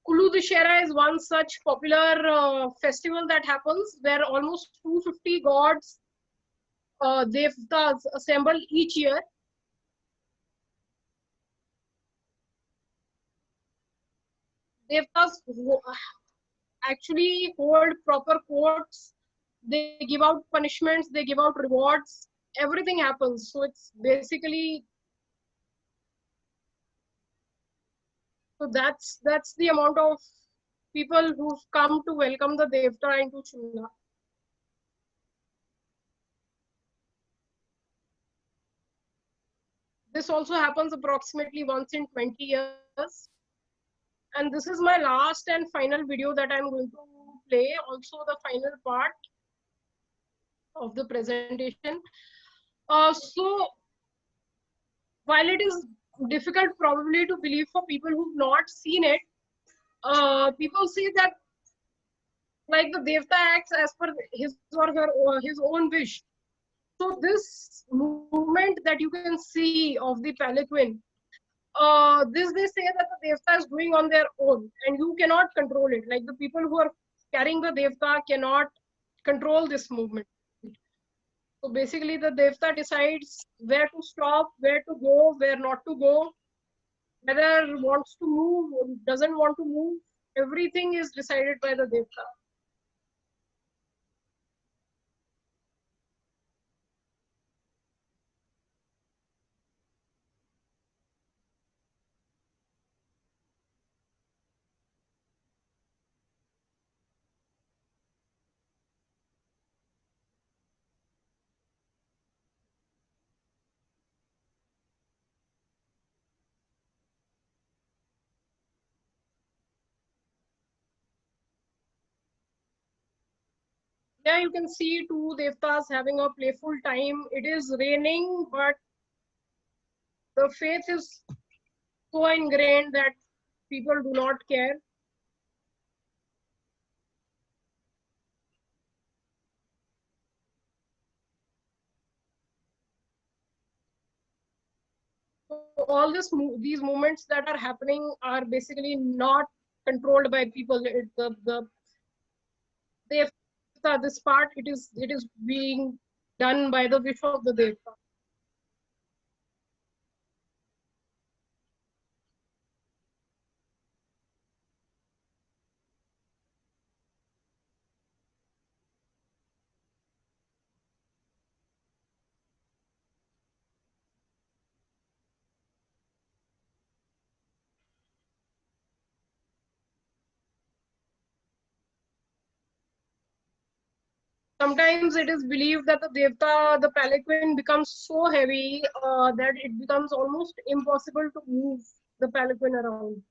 Kulu Dussehra is one such popular festival that happens where almost 250 gods, devtas assemble each year. Devtas actually hold proper courts. They give out punishments. They give out rewards. Everything happens. So it's basically, so that's the amount of people who've come to welcome the Devta into Shimla. This also happens approximately once in 20 years. And this is my last and final video that I'm going to play, also the final part of the presentation. So while it is difficult probably to believe for people who've not seen it, people say that like the Devta acts as per his or her his own wish. So this movement that you can see of the palanquin, this they say that the Devta is doing on their own and you cannot control it. Like the people who are carrying the Devta cannot control this movement. So basically the Devta decides where to stop, where to go, where not to go, whether wants to move or doesn't want to move. Everything is decided by the Devta. Yeah, you can see two Devtas having a playful time. It is raining, but the faith is so ingrained that people do not care. So all these movements that are happening are basically not controlled by people. The Devta, this part, it is being done by the wish of the Devta. Sometimes it is believed that the Devta, the palanquin becomes so heavy that it becomes almost impossible to move the palanquin around.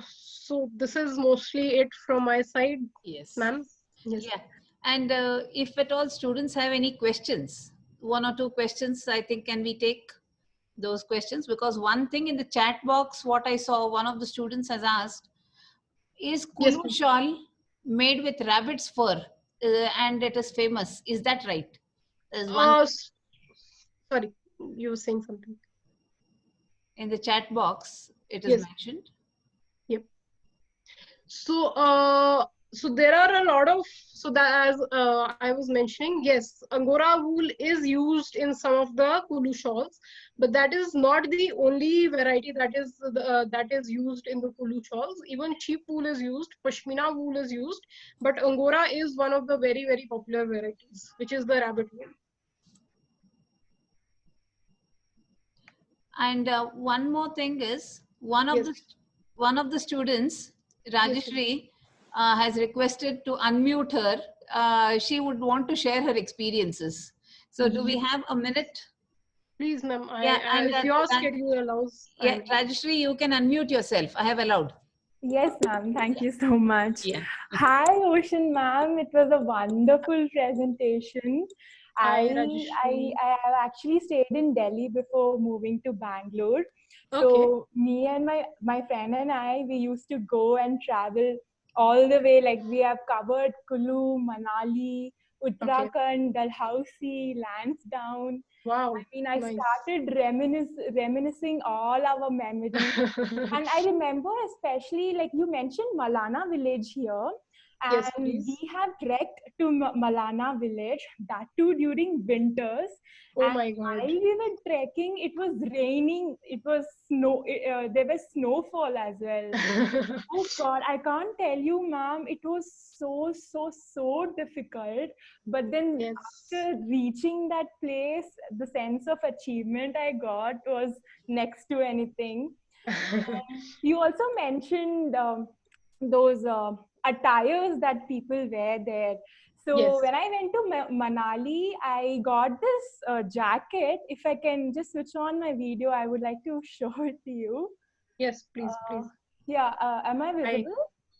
So this is mostly it from my side, Yes. ma'am. Yes. Yeah. And if at all students have any questions, one or two questions, I think can we take those questions? Because one thing in the chat box, what I saw, one of the students has asked, is Yes, Kulu ma'am. shawl made with rabbit's fur and it is famous. Is that right? There's one Sorry, you were saying something. in the chat box, it is Yes. mentioned. Yep. So, so there are a lot of, so that as I was mentioning, yes, Angora wool is used in some of the Kulu shawls, but that is not the only variety that is used in the Kulu shawls. Even sheep wool is used, Pashmina wool is used, but Angora is one of the very, very popular varieties, which is the rabbit wool. And one more thing is one of Yes. the students, Yes, Rajeshri, has requested to unmute her. She would want to share her experiences. So do we have a minute? Please, ma'am. Yeah, and If your schedule allows, yeah, Rajeshri, you can unmute yourself. I have allowed. Yes, ma'am. Thank you so much. Yeah. Hi, Ocean ma'am. It was a wonderful presentation. Hi, I, Rajeshri. I have actually stayed in Delhi before moving to Bangalore. Okay. So me and my friend and I, we used to go and travel all the way. Like we have covered Kulu, Manali, Uttarakhand, Dalhousie, Lansdowne. Wow. I mean, I Nice. started reminiscing all our memories. And I remember especially, like you mentioned Malana village here. Yes, And please. we have trekked to Malana village, that too during winters. Oh And my God. while we were trekking, it was raining, it was snow, there was snowfall as well. Oh God, I can't tell you, ma'am, it was so difficult. But then Yes. after reaching that place, the sense of achievement I got was next to anything. You also mentioned those attires that people wear there. So Yes. when I went to Manali, I got this jacket. If I can just switch on my video, I would like to show it to you. Yes, please, please. Yeah, am I visible?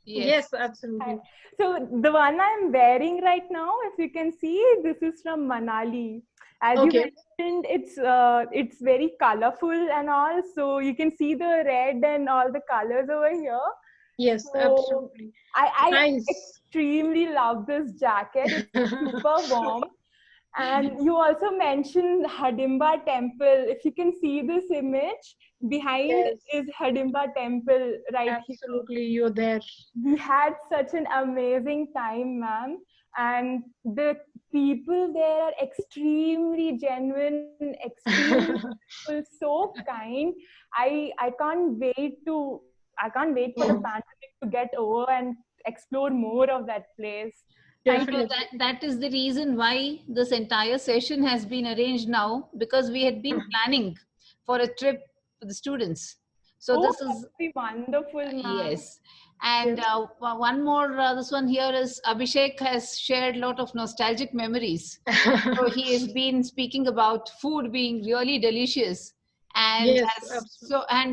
Yes, absolutely. Hi. So the one I'm wearing right now, if you can see, this is from Manali. As you mentioned, it's very colorful and all. So you can see the red and all the colors over here. Yes, So absolutely. I Nice. extremely love this jacket. It's super warm. And you also mentioned Hidimba Temple. If you can see this image, behind is Hidimba Temple right here. Absolutely, you're there. We had such an amazing time, ma'am. And the people there are extremely genuine, extremely people, so kind. I can't wait for the pandemic to get over and explore more of that place. That is the reason why this entire session has been arranged now, because we had been planning for a trip for the students. So this is wonderful, ma'am. Yes. And one more, this one here is Abhishek has shared a lot of nostalgic memories. So he has been speaking about food being really delicious, and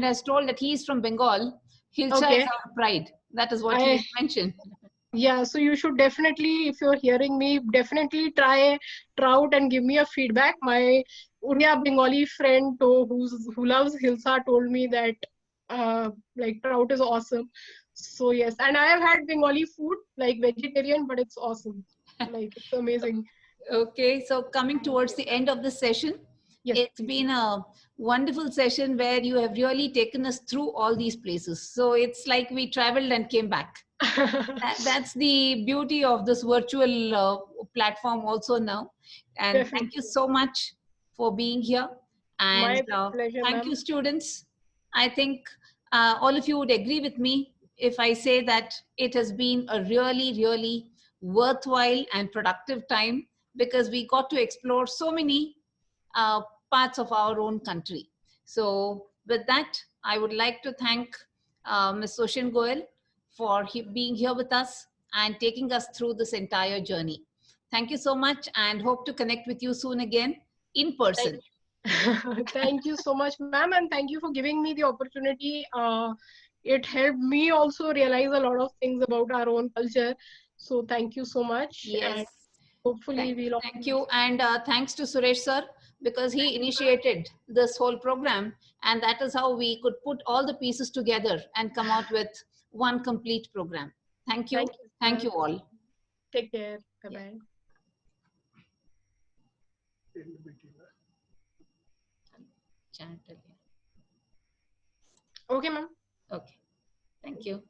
has told that he is from Bengal. Hilcha is our pride. That is what he has mentioned. Yeah, so you should definitely, if you're hearing me, definitely try trout and give me a feedback. My Uriya Bengali friend who loves Hilsa told me that like trout is awesome. So yes, and I have had Bengali food, like vegetarian, but it's awesome. Like it's amazing. Okay, so coming towards the end of the session, it's been a wonderful session where you have really taken us through all these places. So it's like we traveled and came back. That's the beauty of this virtual platform also now. And thank you so much for being here. And my pleasure, thank you, students. I think all of you would agree with me if I say that it has been a really worthwhile and productive time, because we got to explore so many parts of our own country. So with that, I would like to thank Ms. Ocean Goel for being here with us and taking us through this entire journey. Thank you so much, and hope to connect with you soon again in person. Thank you so much, ma'am, and thank you for giving me the opportunity. It helped me also realize a lot of things about our own culture. So thank you so much. Yes. And hopefully we'll. Thank you, and thanks to Suresh sir, because he initiated this whole program, and that is how we could put all the pieces together and come out with one complete program. Thank you. Thank you all. Take care. Bye-bye. Okay, ma'am. Okay. Thank you.